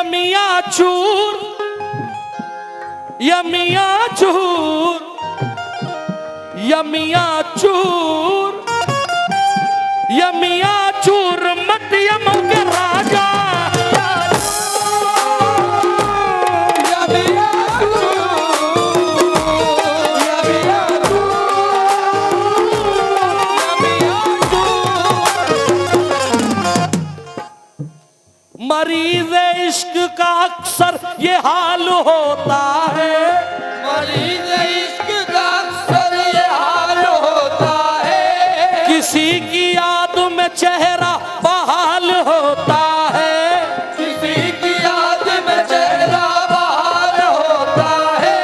यमिया चूर यमिया चूर यमिया चूर यमिया चूर मत यमों के राजा मरीज़ इश्क का अक्सर ये हाल होता है। मरीज़ इश्क का अक्सर ये हाल होता है। किसी की याद में चेहरा बहाल होता है। किसी की याद में चेहरा बहाल होता है।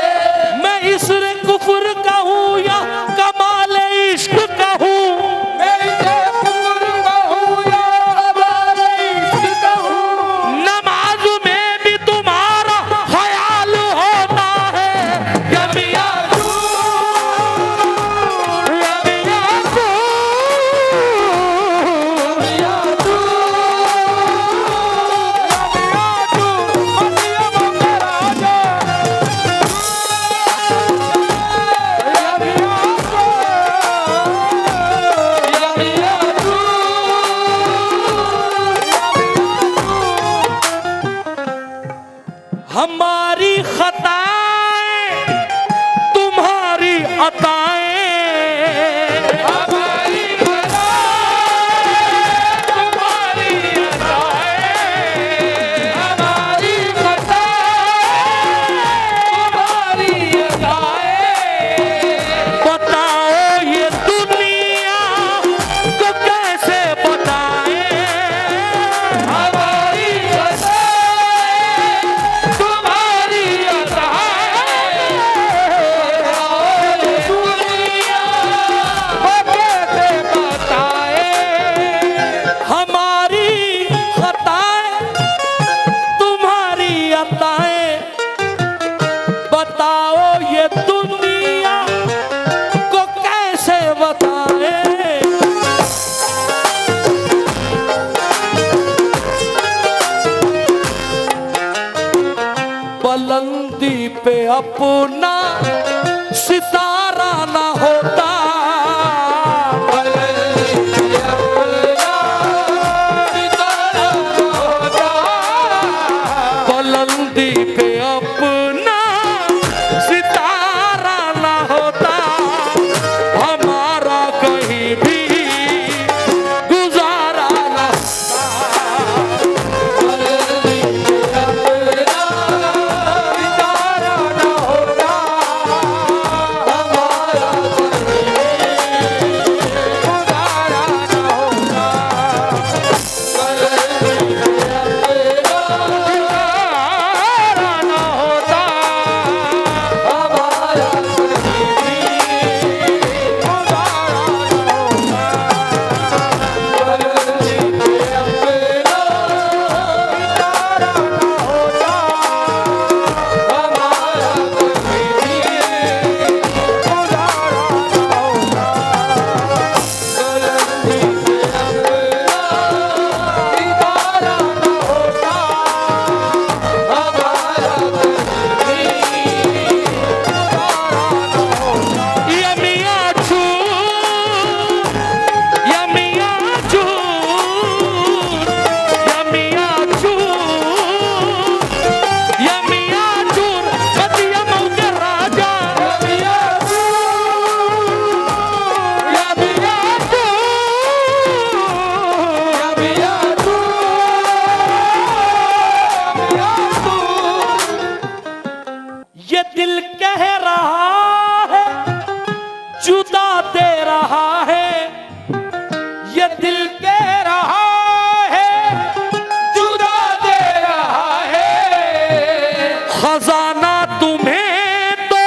मैं इसरे कुफर का हूँ या कमाल इश्क का हूँ। मैं इसे कुफर का हूँ या कमाल इश्क का हूँ। नमाज में भी तुम्हारा ख्याल होता है। यमिया चूर यमिया हमारी खताएं तुम्हारी अताएं। हमारी तुम्हारी हमारी तुम्हारी बताओ ये दुनिया को कैसे बताएं। हमारी तुम्हारी हमारी खताएं तुम्हारी अताएं। बताओ ये दुनिया को कैसे बताएं। बुलंदी पे अपना सितारा ना होता। बुलंदी पे अपना सितारा ना होता। हमारा कहीं भी गुजारा ना ये दिल कह रहा है जुदा दे रहा है। ये दिल कह रहा है जुदा दे रहा है। खजाना तुम्हें तो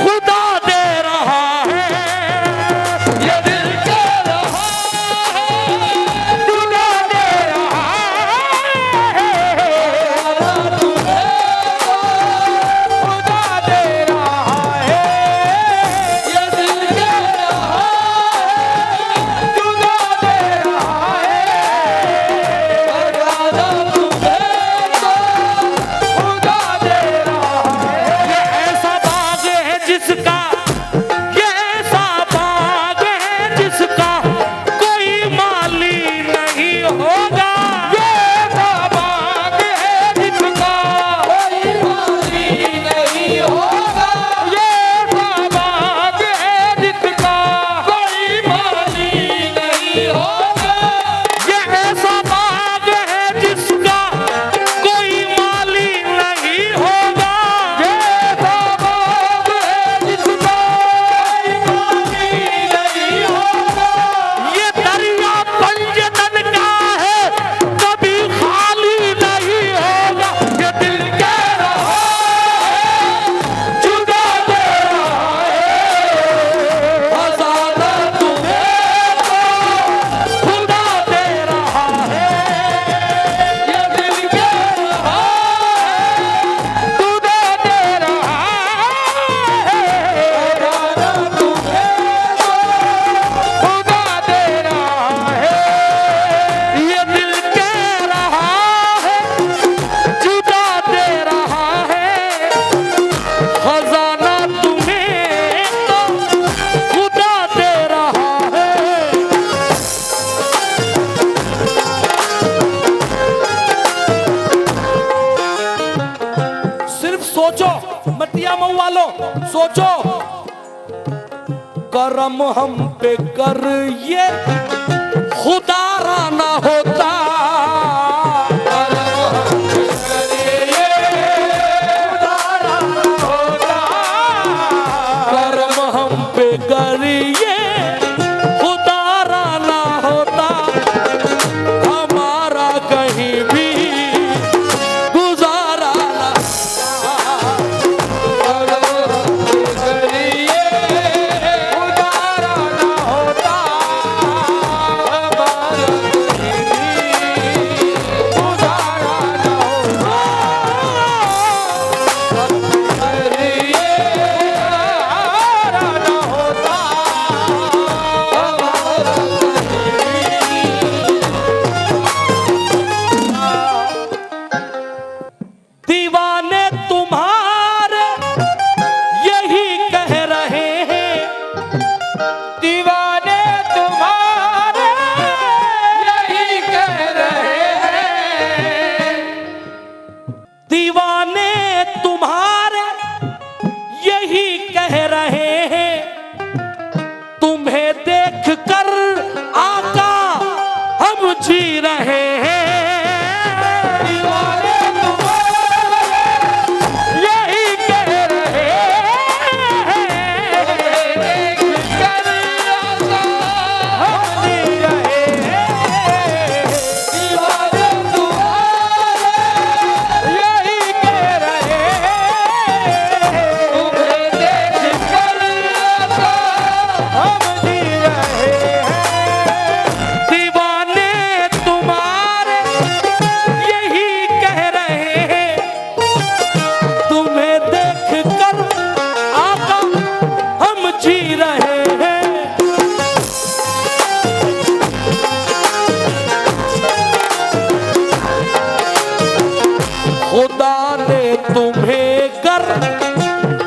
खुदा दे रहा है। ये दिल कह रहा है जुदा दे रहा है। खुदा सोचो मटिया मऊ वालों, सोचो करम हम पे कर ये खुदारा ना होता, करम हम पे कर ये खुदारा ना होता, हमारा कहीं भी गुजारा ना दीवाने तुम्हारे यही कह रहे हैं, दीवाने तुम्हारे यही कह रहे हैं, दीवाने तुम्हारे यही कह रहे हैं, तुम्हें देख कर आका हम जी रहे हैं, दीवाने तुम्हारे यही कह रहे हैं, कर आका हम जी रहे हैं, दीवाने तुम्हारे यही कह रहे हैं, तुम्हें देख कर आका हम जी रहे हैं, दीवाने तुम्हारे यही कह रहे हैं, तुम्हें देख कर आका हम जी रहे हैं। खुदा ने तुम्हें कर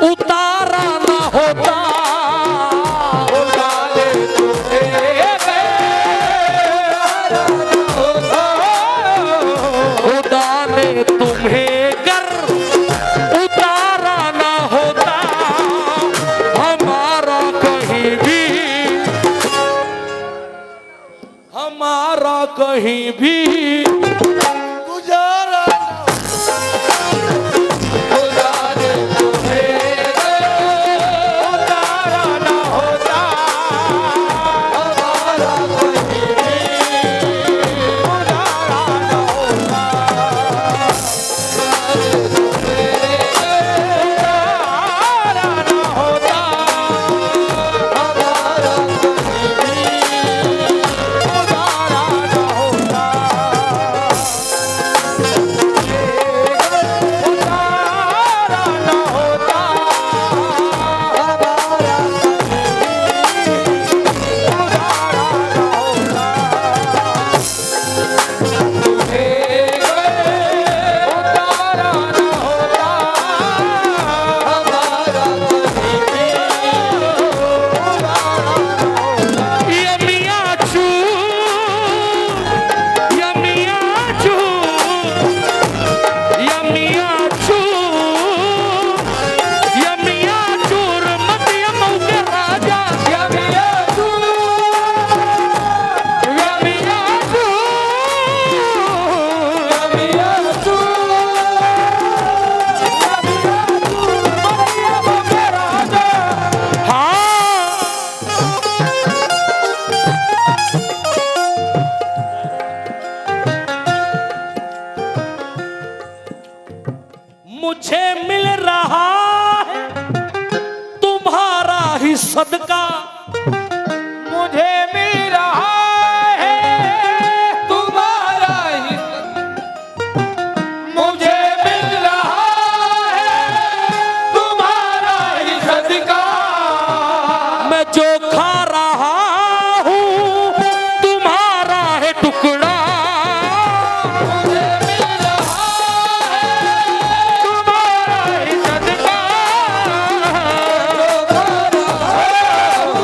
उतारा ना होता, खुदा ने तुम्हें खुदा ने तुम्हें कर उतारा ना होता, हमारा कहीं भी, हमारा कहीं भी गुजारा खुदा ने तुम्हें उतारा ना होता, हमारा कहीं भी उतारा ना होता, उतारा ना होता, हमारा कहीं भी उतारा ना होता। मुझे मिल रहा है तुम्हारा ही सदका, मुझे मिल रहा है तुम्हारा ही, मुझे मिल रहा है तुम्हारा ही सदका, मैं जो खा रहा हूँ तुम्हारा है टुकड़ा, मुझे मिल रहा है तुम्हारा ही सदका, जो खा रहा है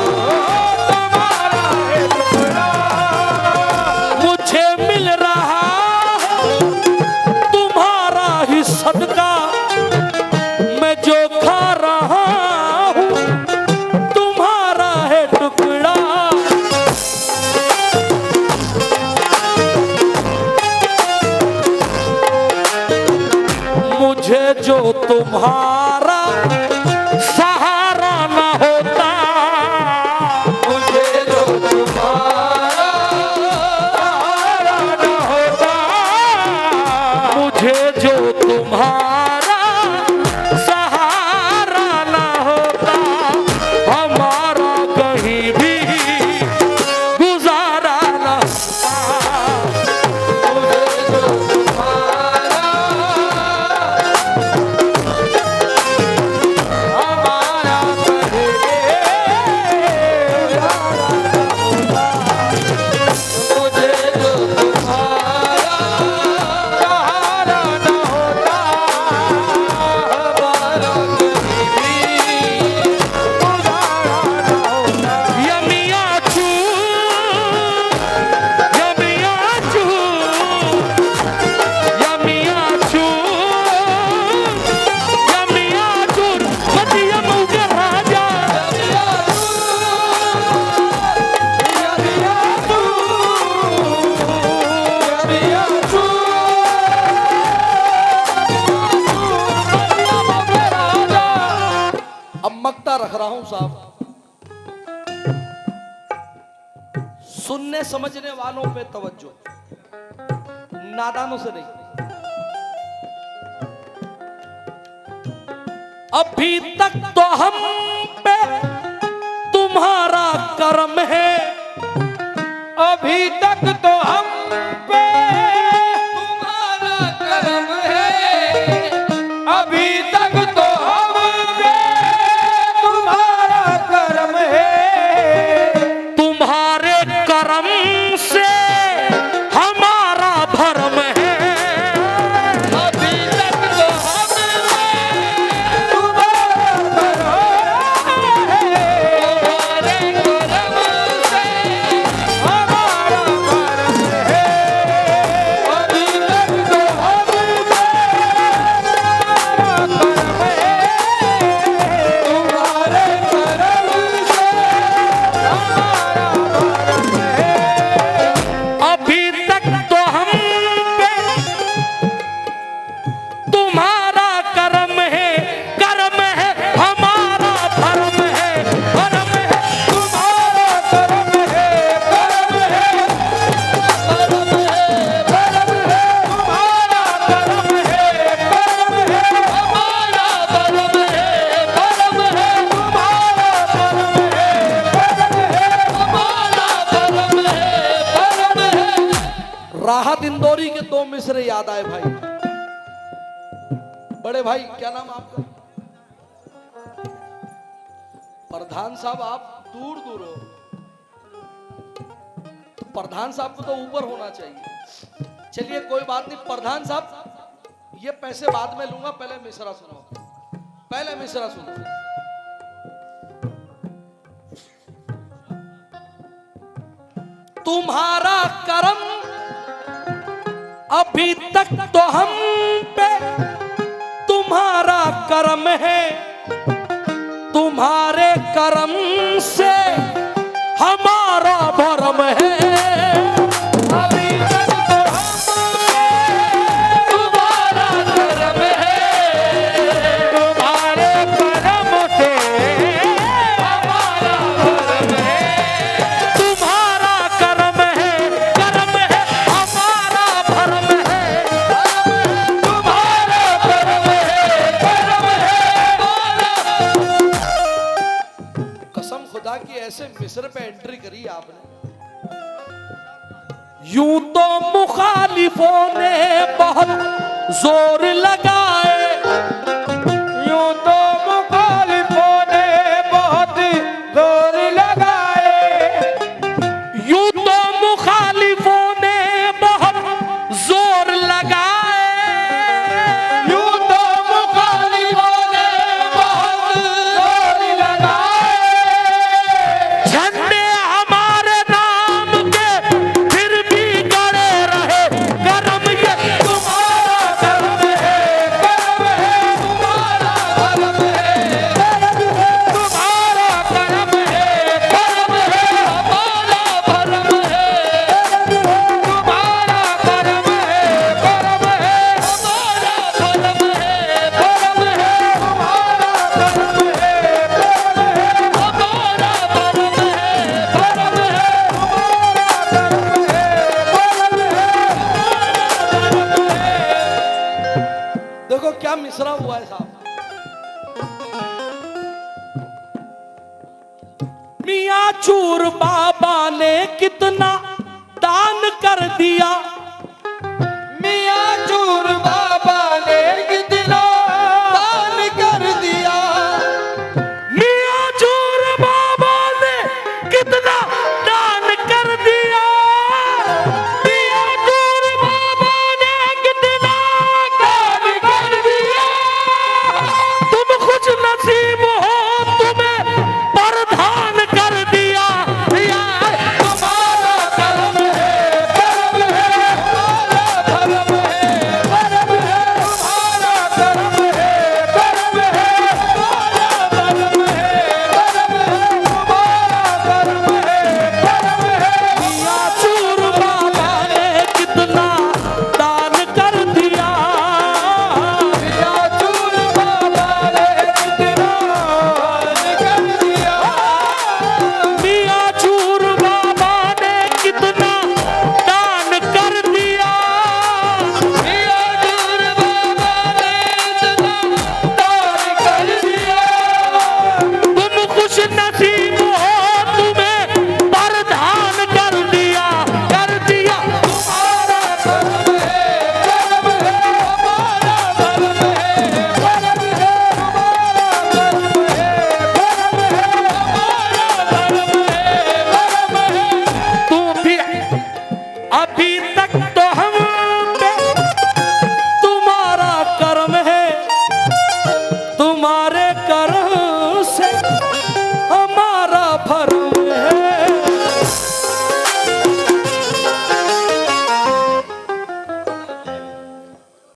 मुझे जो तुम्हारा सहारा न होता, मुझे जो तुम्हारा सहारा न होता, मुझे जो तुम्हारा सहारा न होता, हमारा कहीं भी गुजारा न होता। मुझे जो तुम्हारा हमारा कहीं मुझे जो तुम्हारा सहारा न होता, हमारा कहीं भी गुजारा न होता। यमिया चू, यमिया चू, यमिया चू, यमिया चू, मदियम के राजा। अब मक्ता रख रहा हूं साहब, सुनने समझने वालों पे तवज्जो, नादानों से नहीं। अभी तक तो हम पे तुम्हारा करम है, अभी तक तो हम पे तुम्हारा करम है, अभी तक तो हम पे तुम्हारा करम है, तुम्हारे करम से हमारा भरम है। अभी तक तो हम पे तुम्हारा करम है, तुम्हारे करम से हमारा करम है, अभी तक तो हम पे तुम्हारा करम है, तुम्हारे करम से हमारा करम है। अभी तक तो हम पे तुम्हारा करम है, करम है हमारा भरम है, भरम है तुम्हारा करम है, करम है, करम है, करम है, तुम्हारा करम है, करम है, हमारा करम है, करम है, तुम्हारा करम है, करम है, हमारा करम है, करम है। राहत इंदौरी के दो मिसरे याद आए भाई। बड़े भाई क्या नाम आपका? प्रधान साहब आप दूर दूर हो, तो प्रधान साहब को तो ऊपर होना चाहिए। चलिए कोई बात नहीं, प्रधान साहब ये पैसे बाद में लूंगा, पहले मिसरा सुनो, पहले मिसरा सुनो। तुम्हारा करम अभी तक तो हम पे तुम्हारा करम है, तुम्हारे करम से हमारा भरम है। अभी तक तो हम पे तुम्हारा करम है, तुम्हारे करम से हमारा करम है, तुम्हारा करम है, करम है हमारा भरम है। तुम्हारा करम है, करम है हमारा। कसम खुदा की ऐसे मिस्र पे एंट्री करी आपने, यूं तो मुखालिफों ने बहुत जोर लगाए, यूं तो मुखालिफों ने बहुत जोर लगाए, यूं तो मुखालिफों ने बहुत जोर लगाए, यूं तो मुखालिफों ने बहुत जोर लगाए, झंडे हमारे नाम के फिर भी गड़े रहे, करम ये तुम्हारा करम है, देखो क्या मिसरा हुआ है साहब। मियाँ चूर बाबा ने कितना दान कर दिया, मियाँ चूर